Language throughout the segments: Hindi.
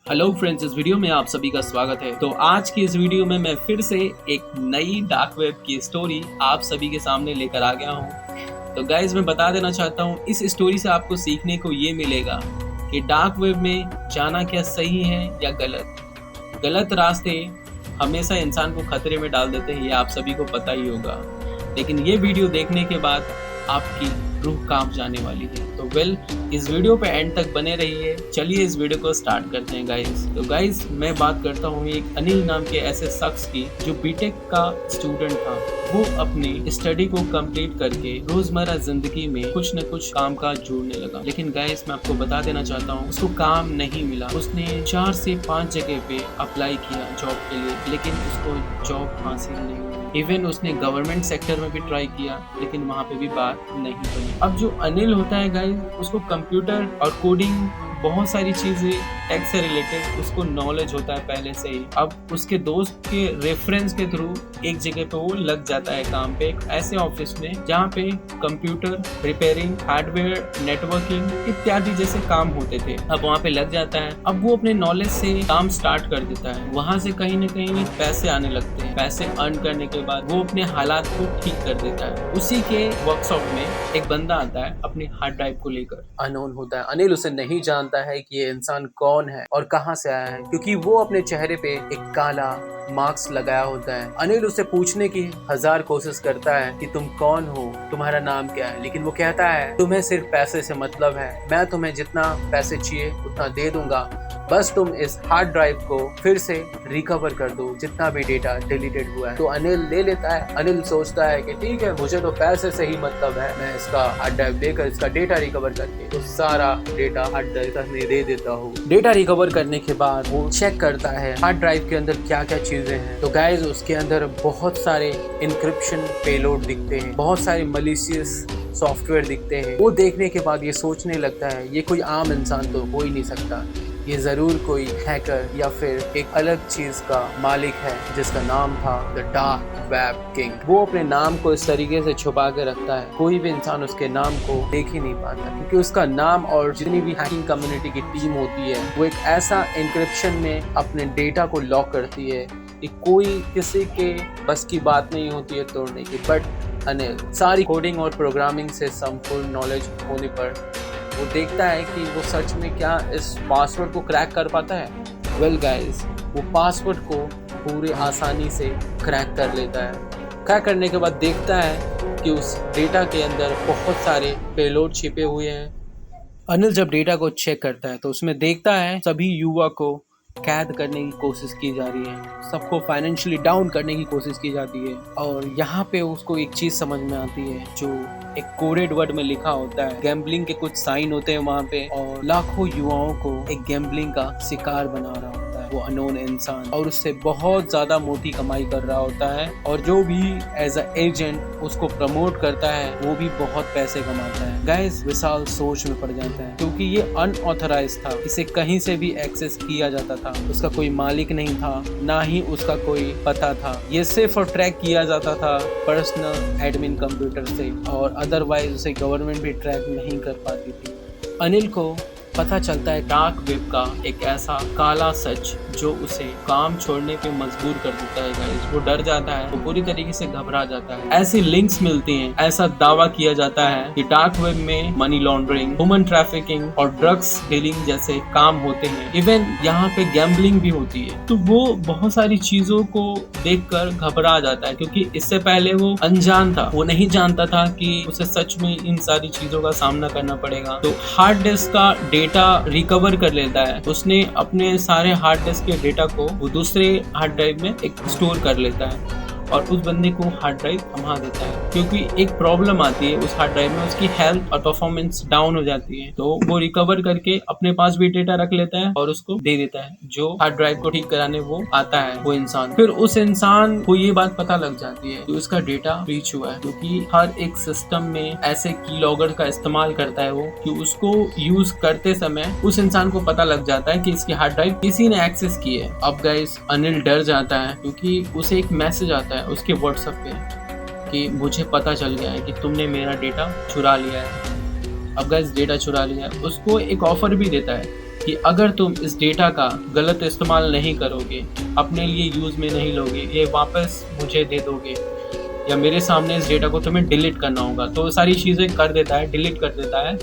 हेलो फ्रेंड्स, इस वीडियो में आप सभी का स्वागत है। तो आज की इस वीडियो में मैं फिर से एक नई डार्क वेब की स्टोरी आप सभी के सामने लेकर आ गया हूँ। तो गाइज मैं बता देना चाहता हूँ, इस स्टोरी से आपको सीखने को ये मिलेगा कि डार्क वेब में जाना क्या सही है या गलत। गलत रास्ते हमेशा इंसान को खतरे में डाल देते हैं, ये आप सभी को पता ही होगा। लेकिन ये वीडियो देखने के बाद आपकी रूह कांप जाने वाली है। तो इस वीडियो पे एंड तक बने रहिए। चलिए इस वीडियो को स्टार्ट करते हैं गाइस। तो गाइस मैं बात करता हूँ एक अनिल नाम के ऐसे शख्स की जो बीटेक का स्टूडेंट था। वो अपनी स्टडी को कंप्लीट करके रोजमर्रा जिंदगी में कुछ न कुछ काम काज जोड़ने लगा। लेकिन गाइस मैं आपको बता देना चाहता हूँ, उसको काम नहीं मिला। उसने 4 से 5 जगह पे अप्लाई किया जॉब के लिए, लेकिन उसको जॉब हासिल नहीं हुई। इवन उसने गवर्नमेंट सेक्टर में भी ट्राई किया, लेकिन वहाँ पे भी बात नहीं बनी। अब जो अनिल होता है गाइस, उसको कंप्यूटर और कोडिंग बहुत सारी चीजें टेक से रिलेटेड उसको नॉलेज होता है पहले से ही। अब उसके दोस्त के रेफरेंस के थ्रू एक जगह पे वो लग जाता है काम पे, एक ऐसे ऑफिस में जहाँ पे कंप्यूटर रिपेयरिंग, हार्डवेयर, नेटवर्किंग इत्यादि जैसे काम होते थे। अब वहाँ पे लग जाता है। अब वो अपने नॉलेज से काम स्टार्ट कर देता है। वहाँ से कहीं न कहीं पैसे आने लगते हैं। पैसे अर्न करने के बाद वो अपने हालात को ठीक कर देता है। उसी के वर्कशॉप में एक बंदा आता है अपनी हार्ड ड्राइव को लेकर। अननोन होता है। अनिल उसे नहीं जानता है कि ये इंसान कौन है और कहाँ से आया है, क्योंकि वो अपने चेहरे पे एक काला मास्क लगाया होता है। अनिल उसे पूछने की 1000 कोशिश करता है कि तुम कौन हो, तुम्हारा नाम क्या है, लेकिन वो कहता है तुम्हें सिर्फ पैसे से मतलब है। मैं तुम्हें जितना पैसे चाहिए उतना दे दूंगा, बस तुम इस हार्ड ड्राइव को फिर से रिकवर कर दो, जितना भी डेटा डिलीटेड हुआ है। तो अनिल ले लेता है। अनिल सोचता है कि ठीक है, मुझे तो पैसे से ही मतलब है, मैं इसका हार्ड ड्राइव लेकर इसका डेटा रिकवर करके तो सारा डेटा हार्ड ड्राइव में दे देता हूँ। डेटा रिकवर करने के बाद वो चेक करता है हार्ड ड्राइव के अंदर क्या क्या चीजें हैं। तो गाइस उसके अंदर बहुत सारे इंक्रिप्शन पेलोड दिखते हैं, बहुत सारे मलिशियस सॉफ्टवेयर दिखते हैं। वो देखने के बाद ये सोचने लगता है ये कोई आम इंसान तो हो ही नहीं सकता, ये जरूर कोई हैकर या फिर एक अलग चीज का मालिक है जिसका नाम था द डार्क वेब किंग। वो अपने नाम को इस तरीके से छुपा के रखता है, कोई भी इंसान उसके नाम को देख ही नहीं पाता, क्योंकि उसका नाम और जितनी भी हैकिंग कम्युनिटी की टीम होती है वो एक ऐसा एन्क्रिप्शन में अपने डेटा को लॉक करती है कि कोई किसी के बस की बात नहीं होती है तोड़ने की। बट अनिल सारी कोडिंग और प्रोग्रामिंग से संपूर्ण नॉलेज होने पर वो देखता है कि वो सच में क्या इस पासवर्ड को क्रैक कर पाता है। वेल गाइस, वो पासवर्ड को पूरी आसानी से क्रैक कर लेता है। क्रैक करने के बाद देखता है कि उस डेटा के अंदर बहुत सारे पेलोड छिपे हुए हैं। अनिल जब डेटा को चेक करता है तो उसमें देखता है सभी युवा को कैद करने की कोशिश की जा रही है, सबको फाइनेंशियली डाउन करने की कोशिश की जाती है। और यहाँ पे उसको एक चीज समझ में आती है जो एक कोडेड वर्ड में लिखा होता है। गैम्बलिंग के कुछ साइन होते हैं वहाँ पे, और लाखों युवाओं को एक गैम्बलिंग का शिकार बना रहा होता है वो अननोन इंसान, और उससे बहुत ज्यादा मोटी कमाई कर रहा होता है। और जो भी एज अ एजेंट उसको प्रमोट करता है वो भी बहुत पैसे कमाता है। गाइस विशाल सोच में पड़ जाता है, क्योंकि ये अनऑथराइज था, इसे कहीं से भी एक्सेस किया जाता था। उसका कोई मालिक नहीं था, ना ही उसका कोई पता था। ये सिर्फ ट्रैक किया जाता था पर्सनल एडमिन कंप्यूटर से, और अदरवाइज उसे गवर्नमेंट भी ट्रैक नहीं कर पाती थी। अनिल को पता चलता है डार्क वेब का एक ऐसा काला सच जो उसे काम छोड़ने पे मजबूर कर देता है। गाइस वो डर जाता है, वो पूरी तरीके से घबरा जाता है। ऐसी लिंक्स मिलती हैं, ऐसा दावा किया जाता है कि डार्क वेब में मनी लॉन्ड्रिंग, ह्यूमन ट्रैफिकिंग और ड्रग्स डीलिंग जैसे काम होते हैं। इवन यहाँ पे गैम्बलिंग भी होती है। तो वो बहुत सारी चीजों को देखकर घबरा जाता है, क्योंकि इससे पहले वो अनजान था, वो नहीं जानता था कि उसे सच में इन सारी चीजों का सामना करना पड़ेगा। तो हार्ड डिस्क का डेटा रिकवर कर लेता है। उसने अपने सारे हार्ड डिस्क के डेटा को वो दूसरे हार्ड ड्राइव में एक स्टोर कर लेता है, और उस बंदे को हार्ड ड्राइव थमा देता है, क्योंकि एक प्रॉब्लम आती है उस हार्ड ड्राइव में, उसकी हेल्थ और परफॉर्मेंस डाउन हो जाती है। तो वो रिकवर करके अपने पास भी डेटा रख लेता है और उसको दे देता है जो हार्ड ड्राइव को ठीक कराने वो आता है वो इंसान। फिर उस इंसान को ये बात पता लग जाती है कि उसका डेटा ब्रीच हुआ है, क्योंकि हर एक सिस्टम में ऐसे की लॉगर का इस्तेमाल करता है वो, कि उसको यूज करते समय उस इंसान को पता लग जाता है कि इसकी हार्ड ड्राइव किसी ने एक्सेस की है। अब गाइस अनिल डर जाता है, क्योंकि उसे एक मैसेज आता है उसके व्हाट्सएप पे कि मुझे पता चल गया है कि तुमने मेरा डेटा चुरा लिया है। अब गाइस डेटा चुरा लिया है, उसको एक ऑफर भी देता है कि अगर तुम इस डेटा का गलत इस्तेमाल नहीं करोगे, अपने लिए यूज़ में नहीं लोगे, ये वापस मुझे दे दोगे या मेरे सामने इस डेटा को तुम्हें डिलीट करना होगा। तो सारी चीज़ें कर देता है, डिलीट कर देता है।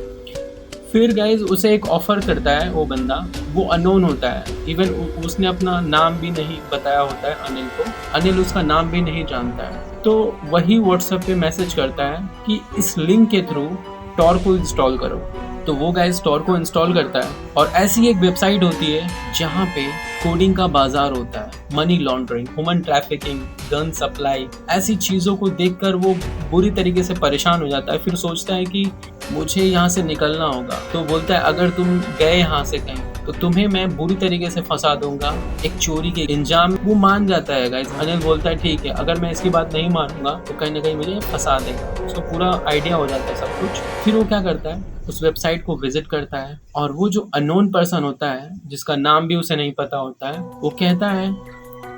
फिर गाइज उसे एक ऑफ़र करता है वो बंदा, वो अननोन होता है, इवन उसने अपना नाम भी नहीं बताया होता है अनिल को, अनिल उसका नाम भी नहीं जानता है। तो वही व्हाट्सएप पे मैसेज करता है कि इस लिंक के थ्रू टॉर को इंस्टॉल करो। तो वो गाइज टॉर को इंस्टॉल करता है और ऐसी एक वेबसाइट होती है जहाँ पे कोडिंग का बाजार होता है, money laundering, human trafficking, gun supply, ऐसी चीज़ों को देखकर वो बुरी तरीके से परेशान हो जाता है। फिर सोचता है कि मुझे यहाँ से निकलना होगा। तो बोलता है अगर तुम गए यहाँ से कहीं तो तुम्हें मैं बुरी तरीके से फंसा दूंगा एक चोरी के इंजाम। वो मान जाता है गाइस। अनिल बोलता है ठीक है, अगर मैं इसकी बात नहीं मानूंगा तो कहीं ना कहीं मुझे फंसा देगा। उसको पूरा आइडिया हो जाता है सब कुछ। फिर वो क्या करता है, उस वेबसाइट को विजिट करता है और वो जो अननोन पर्सन होता है जिसका नाम भी उसे नहीं पता होता है, वो कहता है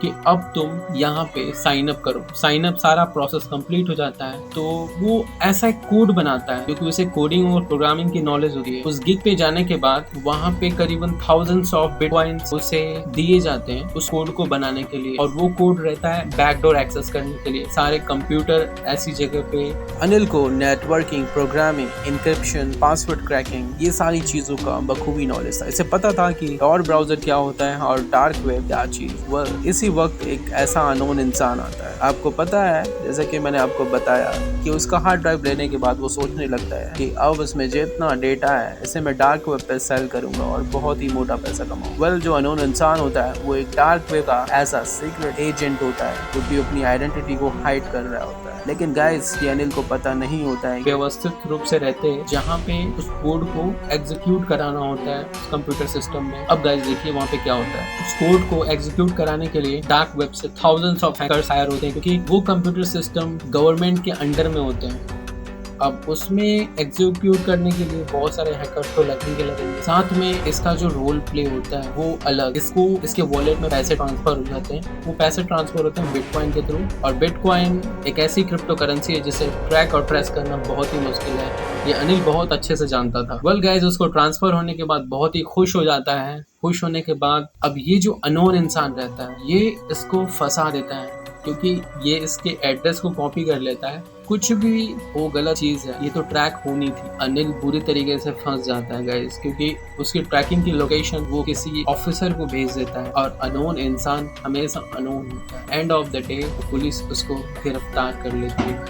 कि अब तुम यहाँ पे साइन अप करो। साइन अप सारा प्रोसेस कंप्लीट हो जाता है। तो वो ऐसा एक कोड बनाता है क्योंकि उसे कोडिंग और प्रोग्रामिंग की नॉलेज होती है। उस गिग पे जाने के बाद वहाँ पे करीबन थाउजेंड्स ऑफ बिटकॉइंस उसे दिए जाते हैं उस कोड को बनाने के लिए। और वो कोड रहता है बैकडोर एक्सेस करने के लिए सारे कंप्यूटर ऐसी जगह पे। अनिल को networking, programming, encryption, password cracking, ये सारी चीजों का बखूबी नॉलेज था। इसे पता था कि tor ब्राउजर क्या होता है और डार्क वेब क्या चीज। इसी वक्त एक ऐसा अननोन इंसान आता है। आपको पता है, जैसे कि मैंने आपको बताया कि उसका हार्ड ड्राइव लेने के बाद वो सोचने लगता है कि अब इसमें जितना डेटा है इसे मैं डार्क वेब पे सेल करूंगा और बहुत ही मोटा पैसा कमाऊंगा। जो अननोन इंसान होता है वो एक डार्क वेब का ऐसा सीक्रेट एजेंट होता है जो कि अपनी आइडेंटिटी को हाइड कर रहा होता है। लेकिन गाइस ये अनिल को पता नहीं होता है व्यवस्थित रूप से रहते हैं जहाँ पे उस कोड को एग्जीक्यूट कराना होता है उस कंप्यूटर सिस्टम में। अब गाइस देखिए वहाँ पे क्या होता है। उस कोड को एग्जीक्यूट कराने के लिए डार्क वेब से थाउजेंड्स ऑफ हैकर्स हायर होते हैं क्योंकि वो कंप्यूटर सिस्टम गवर्नमेंट के अंडर में होते हैं। अब उसमें एग्जीक्यूट करने के लिए बहुत सारे हैकर्स तो लगेंगे। साथ में इसका जो रोल प्ले होता है वो अलग। इसको इसके वॉलेट में पैसे ट्रांसफर हो जाते हैं। वो पैसे ट्रांसफर होते हैं बिटकॉइन के थ्रू। और बिटकॉइन एक ऐसी क्रिप्टो करेंसी है जिसे ट्रैक और ट्रेस करना बहुत ही मुश्किल है। ये अनिल बहुत अच्छे से जानता था। वेल गाइस, उसको ट्रांसफर होने के बाद बहुत ही खुश हो जाता है। खुश होने के बाद अब ये जो अननोन इंसान रहता है ये इसको फंसा देता है क्योंकि ये इसके एड्रेस को कॉपी कर लेता है। कुछ भी वो गलत चीज है, ये तो ट्रैक होनी थी। अनिल बुरी तरीके से फंस जाता है गाइस क्योंकि उसकी ट्रैकिंग की लोकेशन वो किसी ऑफिसर को भेज देता है और अननोन इंसान हमेशा अननोन होता है। End of the day police उसको गिरफ्तार कर लेती है।